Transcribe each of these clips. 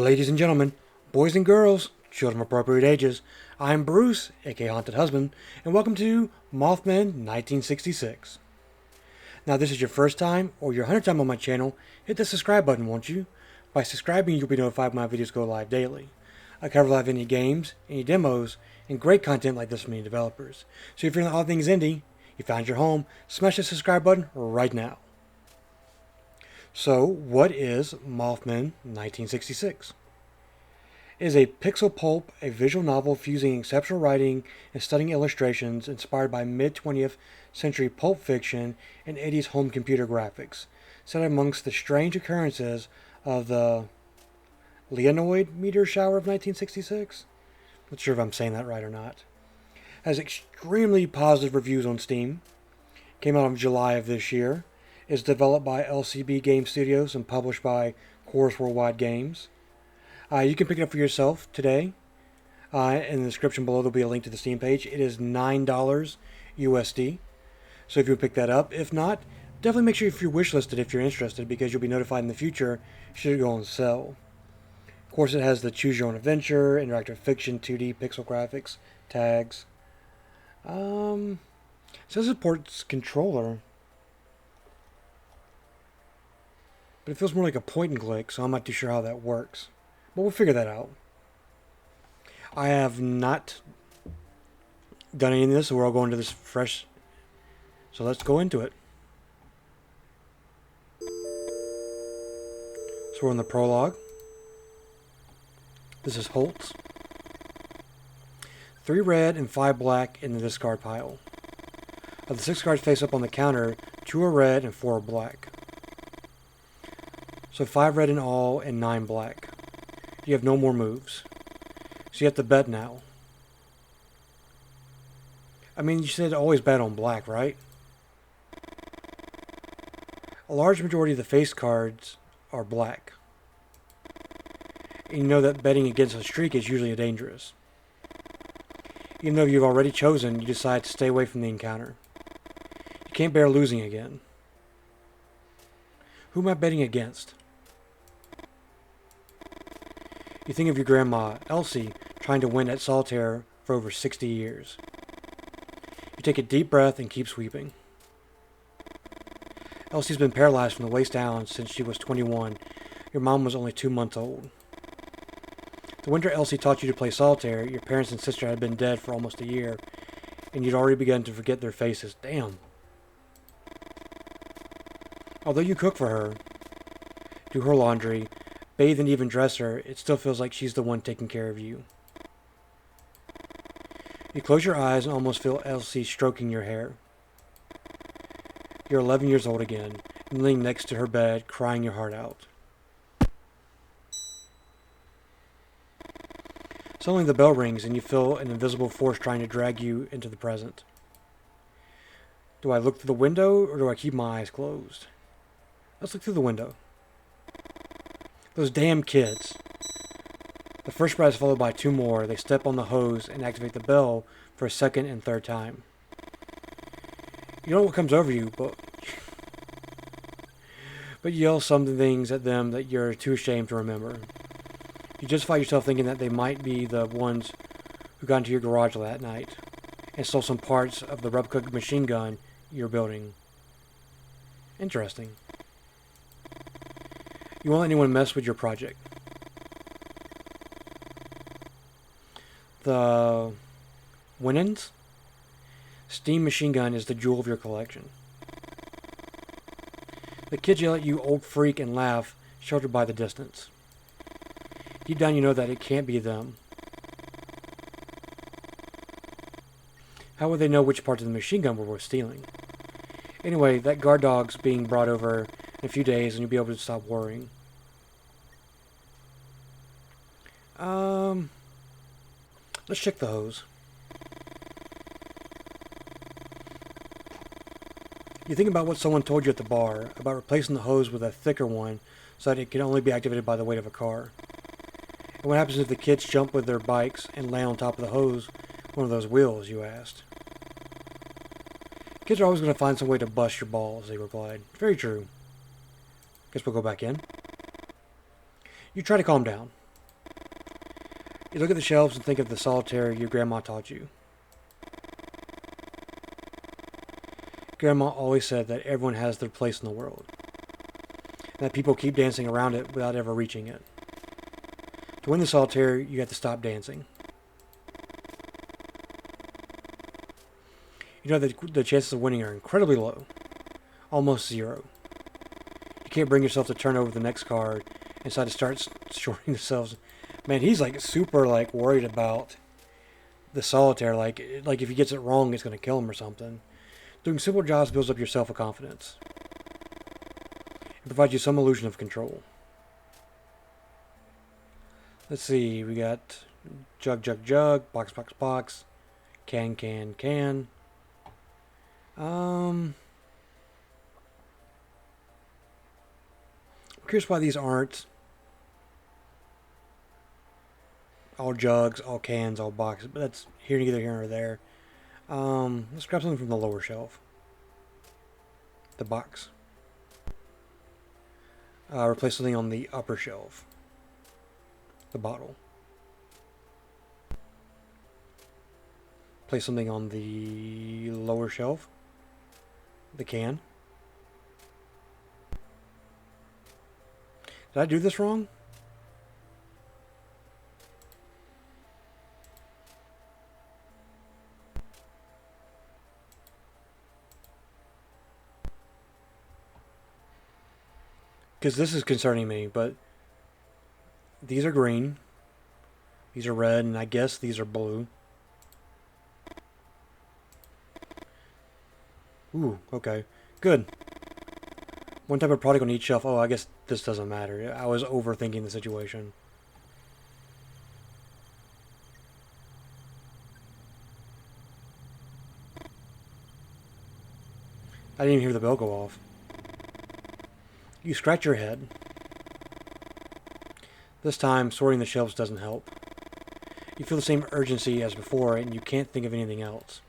Ladies and gentlemen, boys and girls, children of appropriate ages, I'm Bruce, aka Haunted Husband, and welcome to Mothmen 1966. Now, if this is your first time or your 100th time on my channel, hit the subscribe button, won't you? By subscribing, you'll be notified when my videos go live daily. I cover live indie games, indie demos, and great content like this from indie developers. So if you're into all things indie, you found your home, smash the subscribe button right now. So, what is Mothmen 1966? It is a pixel pulp, a visual novel fusing exceptional writing and stunning illustrations inspired by mid-20th century pulp fiction and 80s home computer graphics, set amongst the strange occurrences of the Leonid meteor shower of 1966. Not sure if I'm saying that right or not. Has extremely positive reviews on Steam. Came out in July of this year. Is developed by LCB Game Studios and published by Chorus Worldwide Games. You can pick it up for yourself today. In the description below, there'll be a link to the Steam page. It is $9 USD. So if you pick that up, if not, definitely make sure if you're wishlisted if you're interested, because you'll be notified in the future should it go on sale. Of course, it has the choose your own adventure, interactive fiction, 2D pixel graphics, tags. It says it supports controller. But it feels more like a point and click, so I'm not too sure how that works. But we'll figure that out. I have not done any of this, so we're all going to this fresh. So let's go into it. So we're in the prologue. This is Holtz. 3 red and 5 black in the discard pile. Of the 6 cards face up on the counter, 2 are red and 4 are black. So 5 red in all and 9 black. You have no more moves. So you have to bet now. I mean, you said always bet on black, right? A large majority of the face cards are black. And you know that betting against a streak is usually dangerous. Even though you've already chosen, you decide to stay away from the encounter. You can't bear losing again. Who am I betting against? You think of your grandma, Elsie, trying to win at solitaire for over 60 years. You take a deep breath and keep sweeping. Elsie's been paralyzed from the waist down since she was 21. Your mom was only 2 months old. The winter Elsie taught you to play solitaire, your parents and sister had been dead for almost a year, and you'd already begun to forget their faces. Damn. Although you cook for her, do her laundry, bathe and even dress her, it still feels like she's the one taking care of you. You close your eyes and almost feel Elsie stroking your hair. You're 11 years old again, and laying next to her bed, crying your heart out. Suddenly the bell rings and you feel an invisible force trying to drag you into the present. Do I look through the window or do I keep my eyes closed? Let's look through the window. Those damn kids. The first bride is followed by 2 more. They step on the hose and activate the bell for a second and third time. You don't know what comes over you, but you yell some things at them that you're too ashamed to remember. You justify yourself thinking that they might be the ones who got into your garage that night and stole some parts of the replica machine gun you're building. Interesting. You won't let anyone mess with your project. The Winans? Steam machine gun is the jewel of your collection. The kids yell at you, old freak, and laugh, sheltered by the distance. Deep down you know that it can't be them. How would they know which parts of the machine gun were worth stealing? Anyway, that guard dog's being brought over in a few days and you'll be able to stop worrying. Let's check the hose. You think about what someone told you at the bar about replacing the hose with a thicker one so that it can only be activated by the weight of a car. And what happens if the kids jump with their bikes and land on top of the hose, one of those wheels, you asked. Kids are always going to find some way to bust your balls, they replied. Very true. Guess we'll go back in. You try to calm down. You look at the shelves and think of the solitaire your grandma taught you. Grandma always said that everyone has their place in the world, and that people keep dancing around it without ever reaching it. To win the solitaire, you have to stop dancing. You know that the chances of winning are incredibly low, almost zero. You can't bring yourself to turn over the next card and decide to start shorting yourselves. Man, he's like super like worried about the solitaire. Like if he gets it wrong, it's going to kill him or something. Doing simple jobs builds up your self-confidence. It provides you some illusion of control. Let's see, we got jug, jug, jug, box, box, box, can, can, can. I'm curious why these aren't all jugs, all cans, all boxes, but that's neither here nor there. Let's grab something from the lower shelf. The box. Replace something on the upper shelf. The bottle. Place something on the lower shelf. The can. Did I do this wrong? Because this is concerning me, but these are green. These are red, and I guess these are blue. Ooh, okay. Good. One type of product on each shelf. Oh, I guess this doesn't matter. I was overthinking the situation. I didn't even hear the bell go off. You scratch your head. This time, sorting the shelves doesn't help. You feel the same urgency as before, and you can't think of anything else.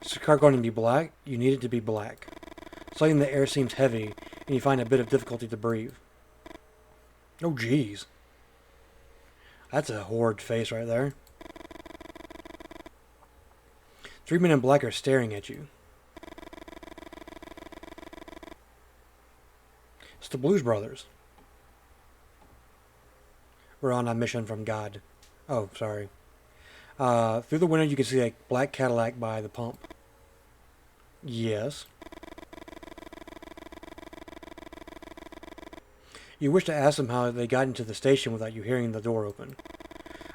Is the car going to be black? You need it to be black. Suddenly the air seems heavy, and you find a bit of difficulty to breathe. Oh, jeez. That's a horrid face right there. 3 men in black are staring at you. It's the Blues Brothers. We're on a mission from God. Oh, sorry. Through the window you can see a black Cadillac by the pump. Yes. You wish to ask them how they got into the station without you hearing the door open.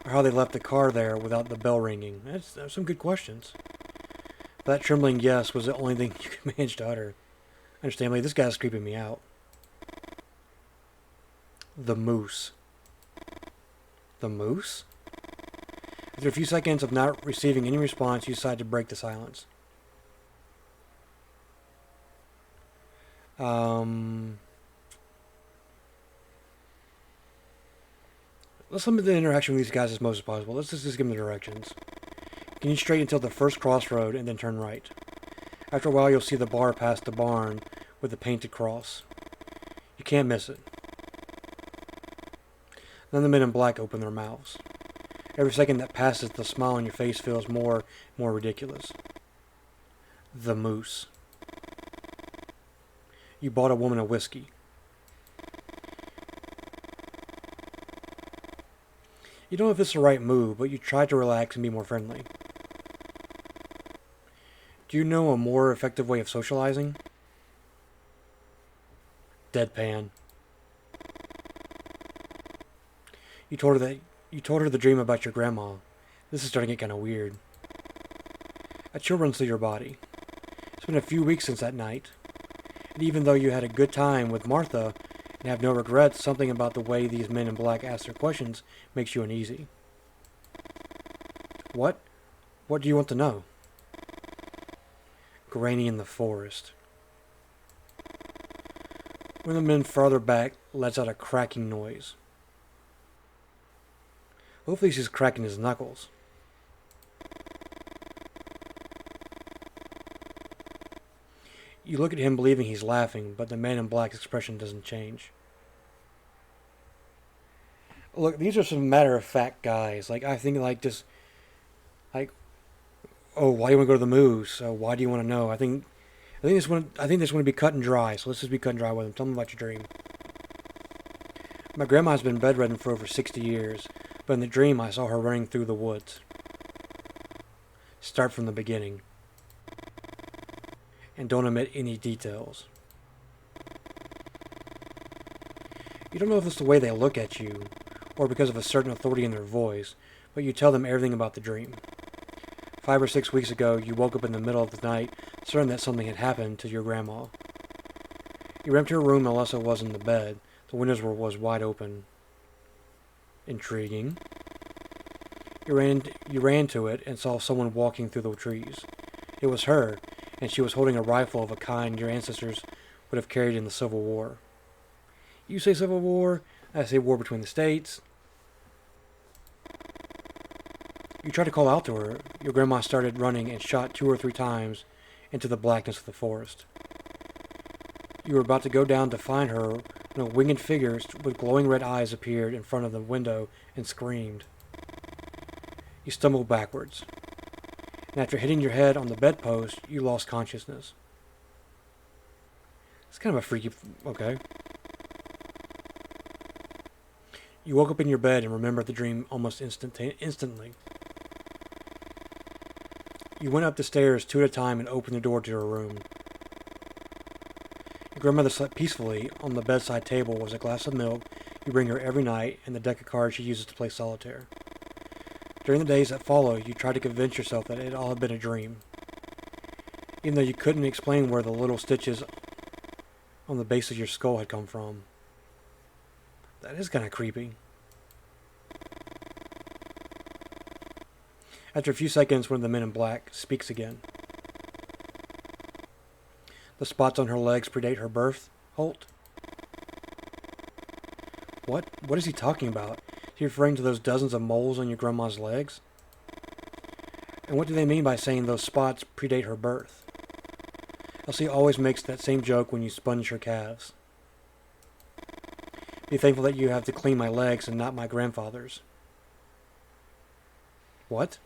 Or how they left the car there without the bell ringing. That's some good questions. That trembling yes was the only thing you could manage to utter. Understandably, this guy's creeping me out. The moose. The moose? After a few seconds of not receiving any response, you decide to break the silence. Let's limit the interaction with these guys as much as possible. Let's just give them the directions. Continue straight until the first crossroad and then turn right. After a while, you'll see the bar past the barn with the painted cross. You can't miss it. Then the men in black open their mouths. Every second that passes, the smile on your face feels more ridiculous. The moose. You bought a woman a whiskey. You don't know if it's the right move, but you try to relax and be more friendly. Do you know a more effective way of socializing? Deadpan. You told her the dream about your grandma. This is starting to get kind of weird. A chill runs through your body. It's been a few weeks since that night. And even though you had a good time with Martha and have no regrets, something about the way these men in black ask their questions makes you uneasy. What? What do you want to know? Granny in the forest. One of the men farther back lets out a cracking noise. Hopefully she's cracking his knuckles. You look at him believing he's laughing, but the man in black's expression doesn't change. Look, these are some matter-of-fact guys. Like, I think, like, just, like, oh, why do you want to go to the moose? Why do you want to know? I think this one to be cut and dry. So let's just be cut and dry with them. Tell me about your dream. My grandma's been bedridden for over 60 years, but in the dream I saw her running through the woods. Start from the beginning. And don't omit any details. You don't know if it's the way they look at you, or because of a certain authority in their voice, but you tell them everything about the dream. 5 or 6 weeks ago, you woke up in the middle of the night, certain that something had happened to your grandma. You ran to her room unless it was in the bed. The windows was wide open. Intriguing. You ran to it and saw someone walking through the trees. It was her, and she was holding a rifle of a kind your ancestors would have carried in the Civil War. You say Civil War, I say war between the states. You tried to call out to her. Your grandma started running and shot 2 or 3 times into the blackness of the forest. You were about to go down to find her when a winged figure with glowing red eyes appeared in front of the window and screamed. You stumbled backwards, and after hitting your head on the bedpost, you lost consciousness. It's kind of a freaky... okay. You woke up in your bed and remembered the dream almost instantly. You went up the stairs 2 at a time and opened the door to her room. Your grandmother slept peacefully. On the bedside table was a glass of milk you bring her every night and the deck of cards she uses to play solitaire. During the days that followed, you tried to convince yourself that it all had been a dream, even though you couldn't explain where the little stitches on the base of your skull had come from. That is kind of creepy. After a few seconds, one of the men in black speaks again. The spots on her legs predate her birth, Holt? What? What is he talking about? Is he referring to those dozens of moles on your grandma's legs? And what do they mean by saying those spots predate her birth? Elsie always makes that same joke when you sponge her calves. Be thankful that you have to clean my legs and not my grandfather's. What?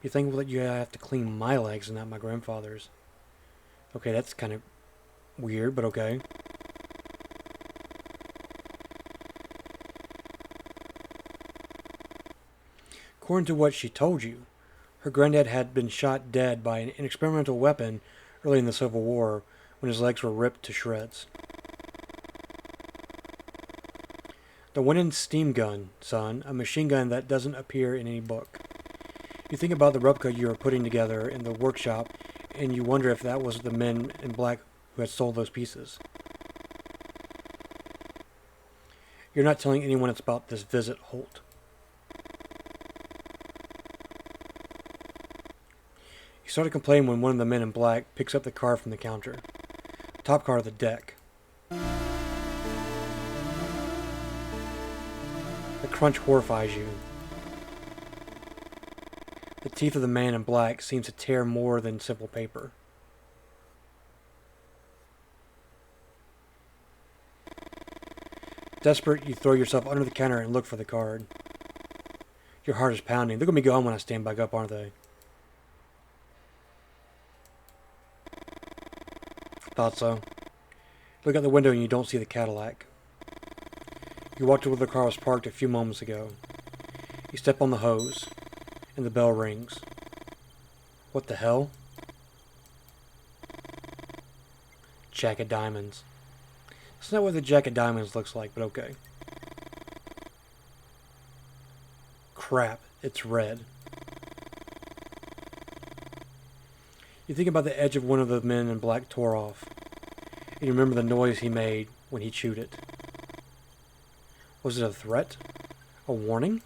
Be thankful that you have to clean my legs and not my grandfather's. Okay, that's kind of weird, but okay. According to what she told you, her granddad had been shot dead by an experimental weapon early in the Civil War when his legs were ripped to shreds. The Winning steam gun, son, a machine gun that doesn't appear in any book. You think about the replica you were putting together in the workshop, and you wonder if that was the men in black who had sold those pieces. You're not telling anyone else about this visit, Holt. You start to complain when one of the men in black picks up the card from the counter. Top card of the deck. The crunch horrifies you. The teeth of the man in black seems to tear more than simple paper. Desperate, you throw yourself under the counter and look for the card. Your heart is pounding. They're going to be gone when I stand back up, aren't they? Thought so. Look out the window and you don't see the Cadillac. You walk to where the car was parked a few moments ago. You step on the hose, and the bell rings. What the hell? Jack of Diamonds. That's not what the Jack of Diamonds looks like, but okay. Crap, it's red. You think about the edge of one of the men in black tore off, and you remember the noise he made when he chewed it. Was it a threat? A warning?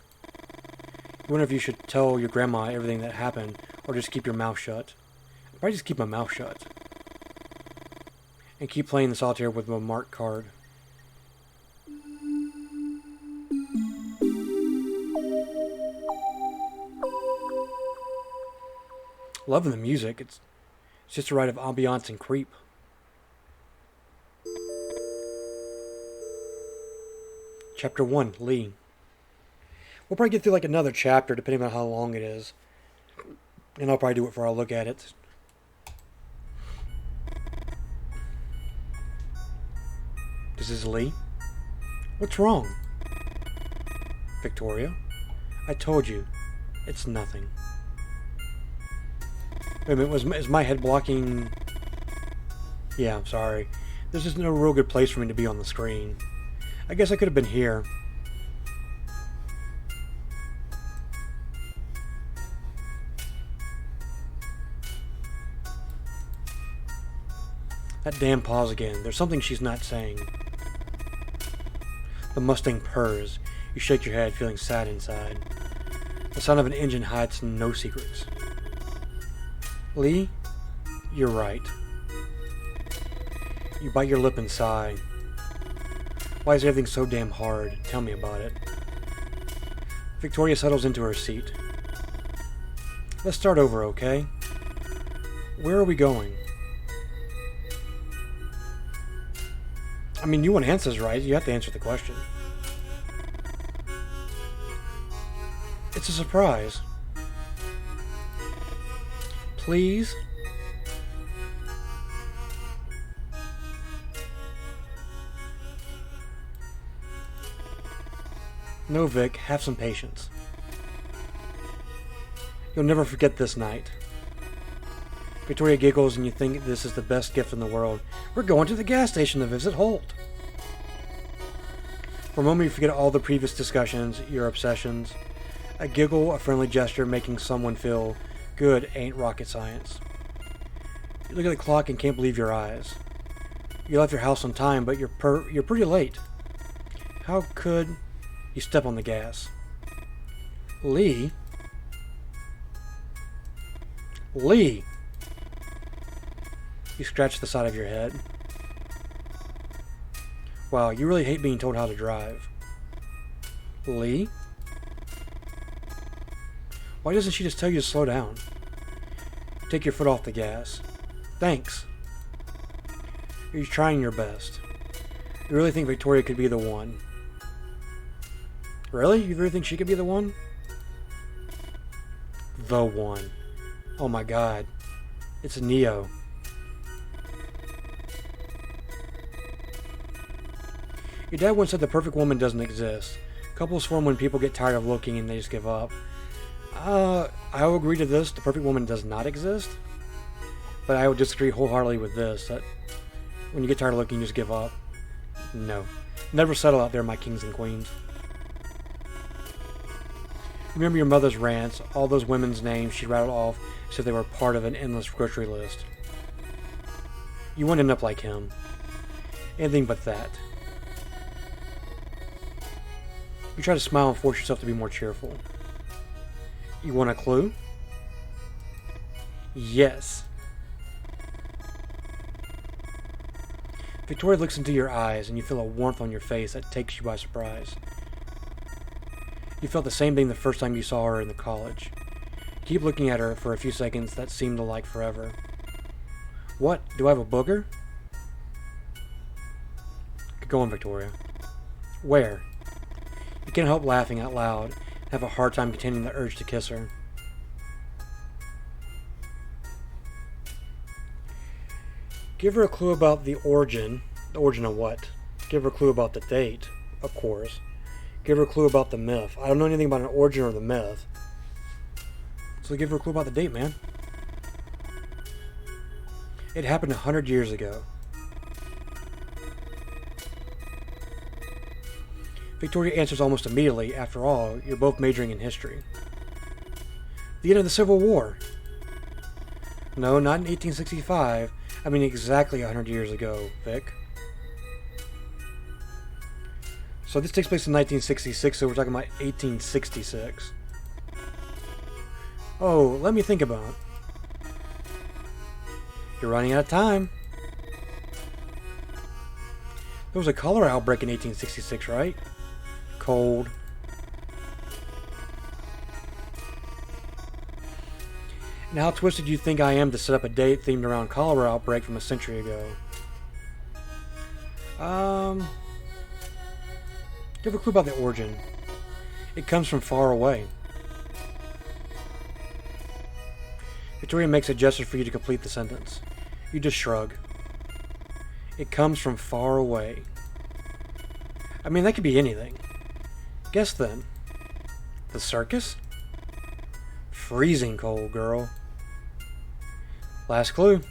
You wonder if you should tell your grandma everything that happened, or just keep your mouth shut. I'd probably just keep my mouth shut. And keep playing the solitaire with my marked card. Loving the music. It's just a ride of ambiance and creep. Chapter 1, Lee. We'll probably get through like another chapter depending on how long it is. And I'll probably do it before I look at it. This is Lee. What's wrong? Victoria? I told you. It's nothing. Wait a minute, is my head blocking... Yeah, I'm sorry. This is no real good place for me to be on the screen. I guess I could have been here. That damn pause again. There's something she's not saying. The Mustang purrs. You shake your head, feeling sad inside. The sound of an engine hides no secrets. Lee, you're right. You bite your lip and sigh. Why is everything so damn hard? Tell me about it. Victoria settles into her seat. Let's start over, okay? Where are we going? I mean, you want answers, right? You have to answer the question. It's a surprise. Please? No, Vic, have some patience. You'll never forget this night. Victoria giggles and you think this is the best gift in the world. We're going to the gas station to visit Holt. For a moment you forget all the previous discussions, your obsessions. A giggle, a friendly gesture, making someone feel good ain't rocket science. You look at the clock and can't believe your eyes. You left your house on time, but you're pretty late. How could... You step on the gas. Lee? Lee! You scratch the side of your head. Wow, you really hate being told how to drive. Lee? Why doesn't she just tell you to slow down? Take your foot off the gas. Thanks. You're trying your best. You really think Victoria could be the one? Really? You really think she could be the one? The one. Oh my god. It's Neo. Your dad once said the perfect woman doesn't exist. Couples form when people get tired of looking and they just give up. I will agree to this. The perfect woman does not exist. But I would disagree wholeheartedly with this. That when you get tired of looking, you just give up. No. Never settle out there, my kings and queens. Remember your mother's rants, all those women's names she rattled off as if they were part of an endless grocery list. You won't end up like him. Anything but that. You try to smile and force yourself to be more cheerful. You want a clue? Yes. Victoria looks into your eyes and you feel a warmth on your face that takes you by surprise. You felt the same thing the first time you saw her in the college. Keep looking at her for a few seconds that seemed like forever. What? Do I have a booger? Go on, Victoria. Where? You can't help laughing out loud and have a hard time containing the urge to kiss her. Give her a clue about the origin. The origin of what? Give her a clue about the date, of course. Give her a clue about the myth. I don't know anything about an origin or the myth. So give her a clue about the date, man. It happened 100 years ago. Victoria answers almost immediately. After all, you're both majoring in history. The end of the Civil War. No, not in 1865. I mean exactly 100 years ago, Vic. So this takes place in 1966, so we're talking about 1866. Oh, let me think about it. You're running out of time. There was a cholera outbreak in 1866, right? Cold. And how twisted do you think I am to set up a date themed around cholera outbreak from a century ago? you have a clue about the origin? It comes from far away. Victoria makes a gesture for you to complete the sentence. You just shrug. It comes from far away. I mean, that could be anything. Guess then. The circus? Freezing cold, girl. Last clue.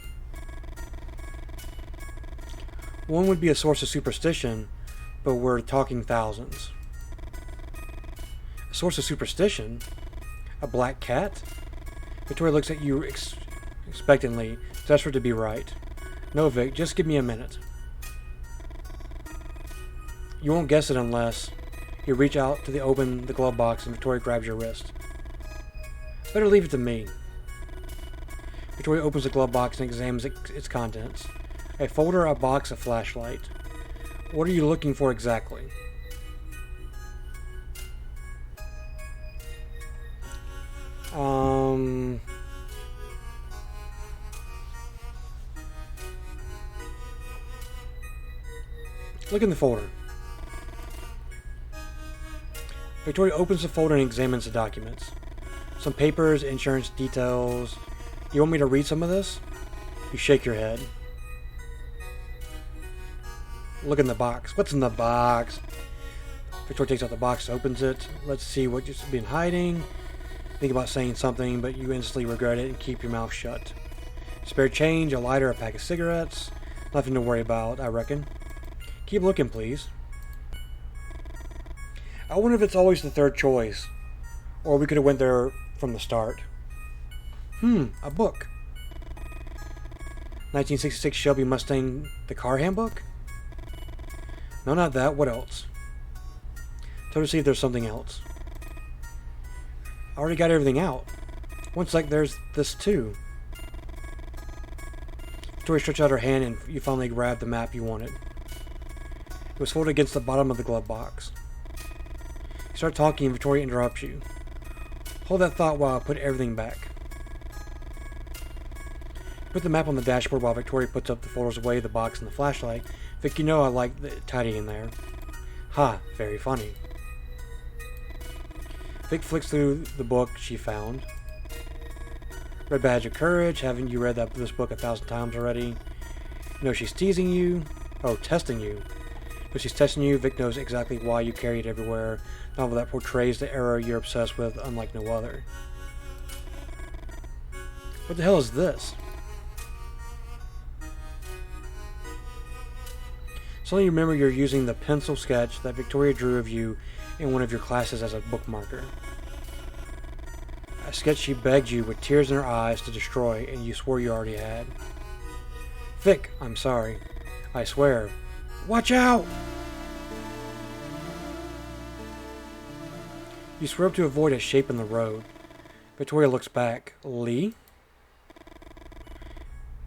One would be a source of superstition, but we're talking thousands. A source of superstition? A black cat? Victoria looks at you expectantly, desperate to be right. No, Vic, just give me a minute. You won't guess it unless you reach out to open the glove box and Victoria grabs your wrist. Better leave it to me. Victoria opens the glove box and examines its contents. A folder, a box, a flashlight. What are you looking for exactly? Look in the folder. Victoria opens the folder and examines the documents. Some papers, insurance details. You want me to read some of this? You shake your head. Look in the box. What's in the box? Victoria takes out the box, opens it. Let's see what you've been hiding. Think about saying something, but you instantly regret it and keep your mouth shut. Spare change, a lighter, a pack of cigarettes. Nothing to worry about, I reckon. Keep looking, please. I wonder if it's always the third choice. Or we could have went there from the start. A book. 1966 Shelby Mustang, the car handbook? No, not that. What else? Tell her to see if there's something else. I already got everything out. One sec, there's this too. Victoria stretched out her hand and you finally grabbed the map you wanted. It was folded against the bottom of the glove box. You start talking and Victoria interrupts you. Hold that thought while I put everything back. Put the map on the dashboard while Victoria puts up the folders away, the box, and the flashlight. Vic, you know I like it tidy in there. Ha, very funny. Vic flicks through the book she found. Red Badge of Courage. Haven't you read this book 1,000 times already? You know she's teasing you. Oh, testing you. But she's testing you. Vic knows exactly why you carry it everywhere. A novel that portrays the era you're obsessed with unlike no other. What the hell is this? Suddenly you remember you're using the pencil sketch that Victoria drew of you in one of your classes as a bookmarker. A sketch she begged you with tears in her eyes to destroy and you swore you already had. Vic, I'm sorry. I swear. Watch out! You swerve to avoid a shape in the road. Victoria looks back. Lee?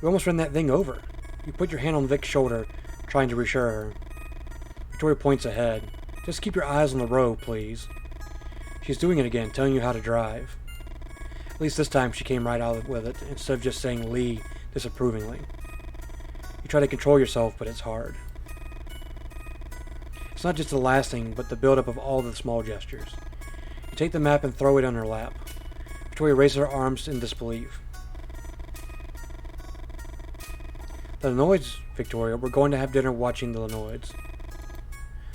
You almost ran that thing over. You put your hand on Vic's shoulder, trying to reassure her. Victoria points ahead. Just keep your eyes on the road, please. She's doing it again, telling you how to drive. At least this time she came right out with it, instead of just saying Lee disapprovingly. You try to control yourself, but it's hard. It's not just the last thing, but the buildup of all the small gestures. You take the map and throw it on her lap. Victoria raises her arms in disbelief. The Leonids, Victoria. We're going to have dinner watching the Leonids.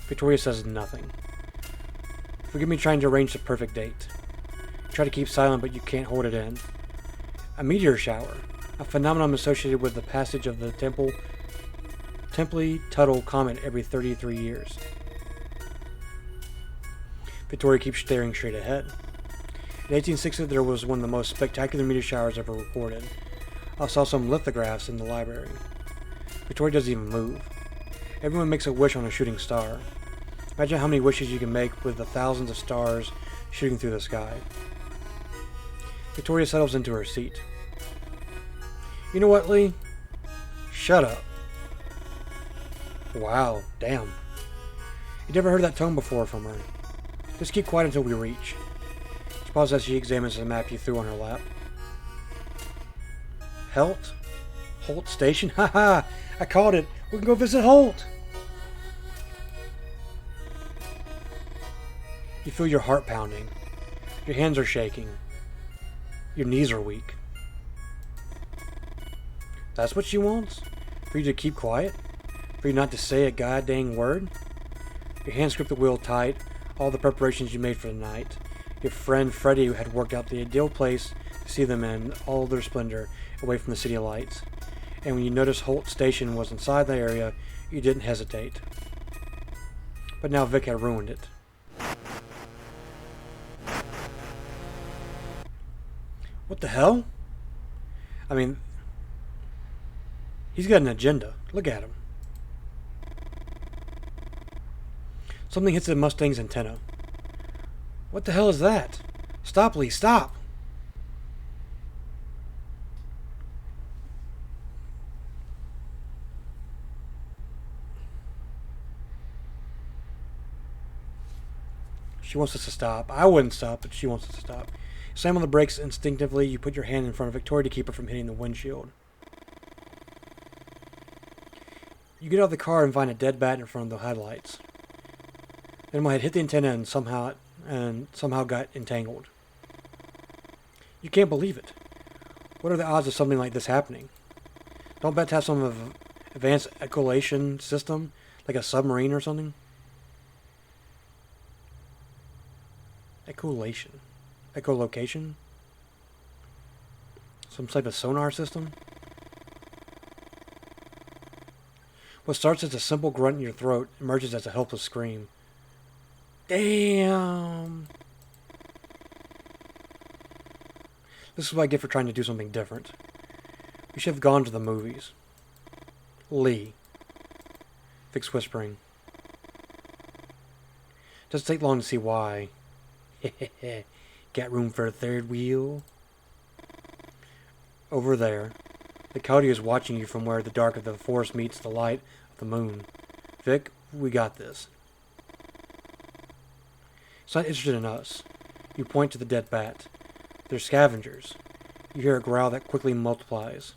Victoria says nothing. Forgive me trying to arrange the perfect date. You try to keep silent, but you can't hold it in. A meteor shower. A phenomenon associated with the passage of the Templi-Tuttle comet every 33 years. Victoria keeps staring straight ahead. In 1860, there was one of the most spectacular meteor showers ever recorded. I saw some lithographs in the library. Victoria doesn't even move. Everyone makes a wish on a shooting star. Imagine how many wishes you can make with the thousands of stars shooting through the sky. Victoria settles into her seat. You know what, Lee? Shut up. Wow, damn. You never heard that tone before from her. Just keep quiet until we reach. She pauses as she examines the map you threw on her lap. Holt? Holt Station? Haha! I caught it! We can go visit Holt! You feel your heart pounding. Your hands are shaking. Your knees are weak. That's what she wants? For you to keep quiet? For you not to say a goddamn word? Your hands grip the wheel tight, all the preparations you made for the night. Your friend Freddie had worked out the ideal place to see them in all their splendor, away from the city lights. And when you noticed Holt Station was inside the area, you didn't hesitate. But now Vic had ruined it. What the hell? I mean, he's got an agenda. Look at him. Something hits the Mustang's antenna. What the hell is that? Stop, Lee, stop! She wants us to stop. I wouldn't stop, but she wants us to stop. Slam on the brakes instinctively. You put your hand in front of Victoria to keep her from hitting the windshield. You get out of the car and find a dead bat in front of the headlights. Then my head hit the antenna and somehow got entangled. You can't believe it. What are the odds of something like this happening? Don't bats have some advanced echolation system, like a submarine or something? Echolocation? Some type of sonar system? What starts as a simple grunt in your throat emerges as a helpless scream. Damn! This is what I get for trying to do something different. We should have gone to the movies. Lee. Vic's whispering. Doesn't take long to see why. Got room for a third wheel? Over there, the Coyote is watching you from where the dark of the forest meets the light of the moon. Vic, we got this. It's not interested in us. You point to the dead bat. They're scavengers. You hear a growl that quickly multiplies.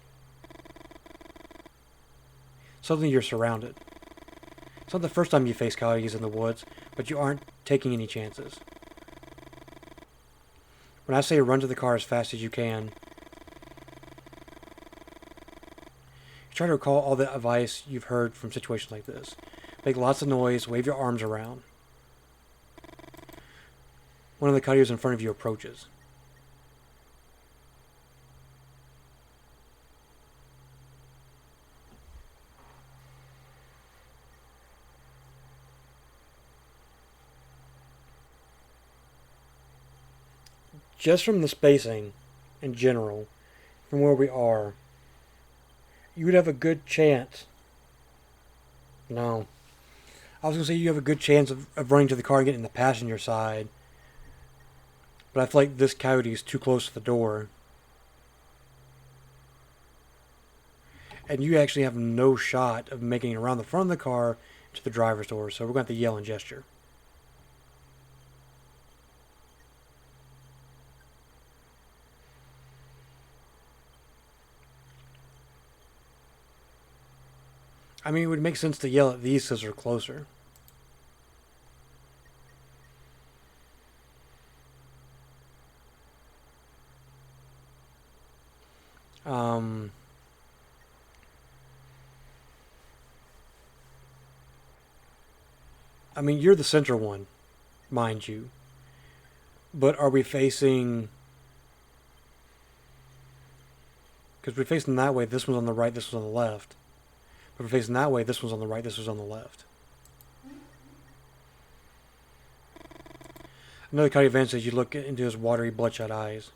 Suddenly you're surrounded. It's not the first time you face coyotes in the woods, but you aren't taking any chances. When I say run to the car as fast as you can, you try to recall all the advice you've heard from situations like this. Make lots of noise, wave your arms around. One of the coyotes in front of you approaches. Just from the spacing, in general, from where we are, you would have a good chance. No. I was going to say you have a good chance of running to the car and getting in the passenger side. But I feel like this coyote is too close to the door. And you actually have no shot of making it around the front of the car to the driver's door. So we're going to have to yell and gesture. I mean, it would make sense to yell at these because they're closer. I mean, you're the center one, mind you. But are we facing... Because we're facing that way, this one's on the right, this one's on the left. But we're facing that way, this one's on the right, this one's on the left. Another coyote advances as you look into his watery, bloodshot eyes.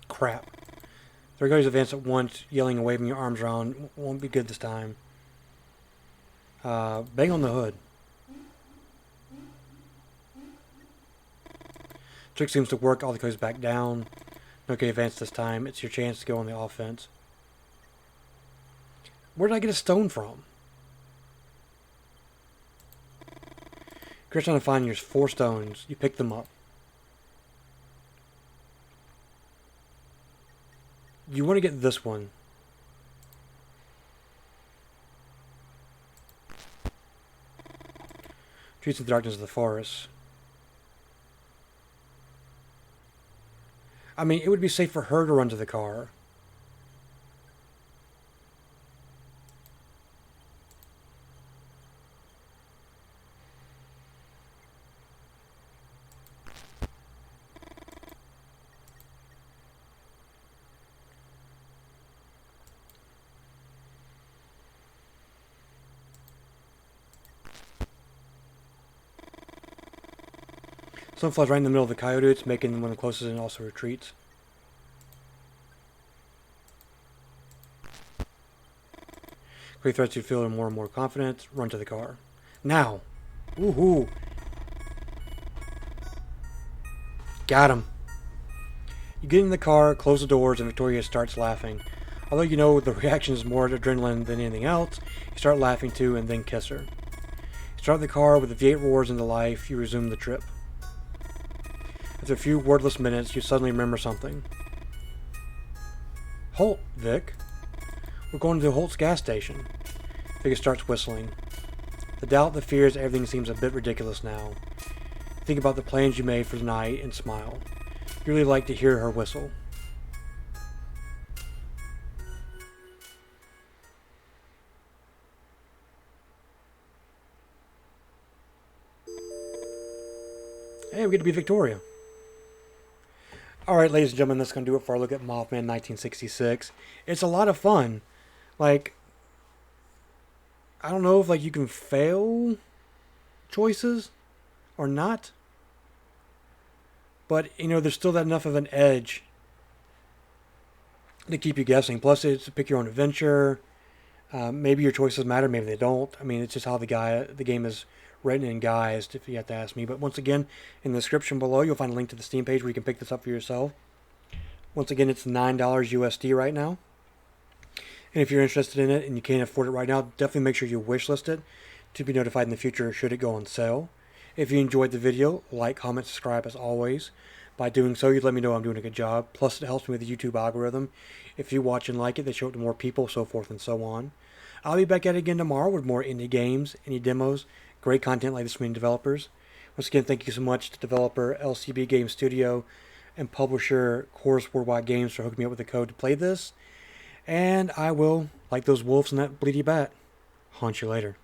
Crap. Three coyotes advance at once, yelling and waving your arms around. Won't be good this time. Bang on the hood. Trick seems to work. All the coyotes back down. No coyote advance this time. It's your chance to go on the offense. Where did I get a stone from? You're trying to find your 4 stones. You pick them up. You want to get this one. Treats the darkness of the forest. I mean, it would be safe for her to run to the car. Someone flies right in the middle of the Coyotes, making one of the closest and also retreats. Great threats you feel more and more confident. Run to the car. Now! Woohoo! Got him! You get in the car, close the doors, and Victoria starts laughing. Although you know the reaction is more adrenaline than anything else, you start laughing too and then kiss her. You start the car with the V8 roars into life, you resume the trip. After a few wordless minutes, you suddenly remember something. Halt, Vic. We're going to Holt's gas station. Vic starts whistling. The doubt, the fears, everything seems a bit ridiculous now. Think about the plans you made for tonight and smile. You really like to hear her whistle. Hey, we get to be Victoria. Alright, ladies and gentlemen, that's going to do it for our look at Mothmen 1966. It's a lot of fun. Like, I don't know if like you can fail choices or not. But, you know, there's still that enough of an edge to keep you guessing. Plus, it's to pick your own adventure. Maybe your choices matter, maybe they don't. I mean, it's just how the game is written and guised, if you have to ask me. But once again, in the description below, you'll find a link to the Steam page where you can pick this up for yourself. Once again, it's $9 USD right now. And if you're interested in it and you can't afford it right now, definitely make sure you wishlist it to be notified in the future should it go on sale. If you enjoyed the video, like, comment, subscribe as always. By doing so, you'd let me know I'm doing a good job. Plus, it helps me with the YouTube algorithm. If you watch and like it, they show it to more people, so forth and so on. I'll be back at it again tomorrow with more indie games, indie demos, great content like this from developers. Once again, thank you so much to developer LCB Game Studio and publisher Chorus Worldwide Games for hooking me up with the code to play this. And I will, like those wolves and that bleedy bat, haunt you later.